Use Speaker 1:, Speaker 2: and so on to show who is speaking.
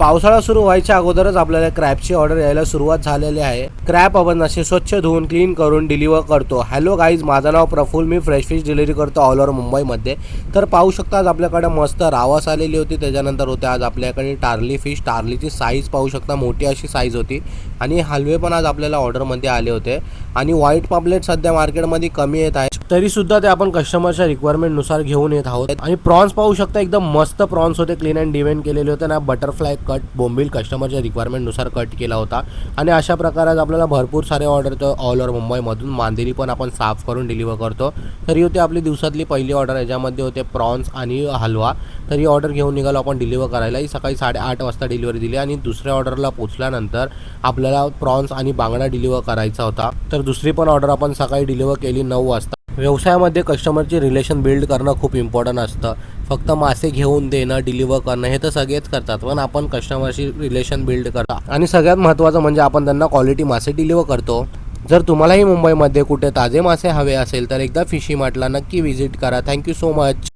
Speaker 1: पावसाळा सुरू व्हायच्या अगोदरच आपल्याला क्रॅबची ऑर्डर यायला सुरुवात झालेली आहे। क्रॅब आपण असे स्वच्छ धुवून क्लीन करून डिलिव्हर करतो। हॅलो गाईज, माझं नाव प्रफुल्ल, मी फ्रेश फिश डिलिव्हरी करतो ऑल ओव्हर मुंबईमध्ये। तर पाहू शकता आज आपल्याकडे मस्त रावस आलेली होती, त्याच्यानंतर होते आज आपल्याकडे टार्ली फिश। टार्लीची साईज पाहू शकता, मोठी अशी साईज होती आणि हलवे पण आज आपल्याला ऑर्डरमध्ये आले होते। आणि व्हाईट पापलेट सध्या मार्केटमध्ये कमी येत आहे, तरी सुद्धा ते आपण कस्टमरच्या रिक्वायरमेंटनुसार घेऊन येत आहोत। आणि प्रॉन्स पाहू शकता, एकदम मस्त प्रॉन्स होते, क्लीन अँड डिव्हेन केलेले होते ना, बटरफ्लाय कट बोंबील कस्टमरच्या रिक्वायरमेंटनुसार कट केला होता। आणि अशा प्रकारे आपल्याला भरपूर सारे ऑर्डर तर ऑल ओव्हर मुंबईमधून मांदेली पण आपण साफ करून डिलिव्हर करतो। तर ही होती आपली दिवसातली पहिली ऑर्डर, याच्यामध्ये होते प्रॉन्स आणि हलवा। तर ही ऑर्डर घेऊन निघालो आपण डिलिव्हर करायला। ही सकाळी 8:30 वाजता डिलिव्हरी दिली आणि दुसऱ्या ऑर्डरला पोहोचल्यानंतर आपल्याला प्रॉन्स आणि बांगडा डिलिव्हर करायचा होता। तर दुसरी पण ऑर्डर आपण सकाळी डिलिव्हर केली 9 वाजता। व्यवसायामध्ये कस्टमरची रिलेशन बिल्ड करणं खूप इम्पॉर्टंट असतं। फक्त मासे घेऊन देणं, डिलिव्हर करणं हे तर सगळेच करतात, पण आपण कस्टमरशी रिलेशन बिल्ड करता आणि सगळ्यात महत्त्वाचं म्हणजे आपण त्यांना क्वालिटी मासे डिलिव्हर करतो। जर तुम्हालाही मुंबईमध्ये कुठे ताजे मासे हवे असेल तर एकदा फिशी मार्टला नक्की व्हिजिट करा। Thank you so much.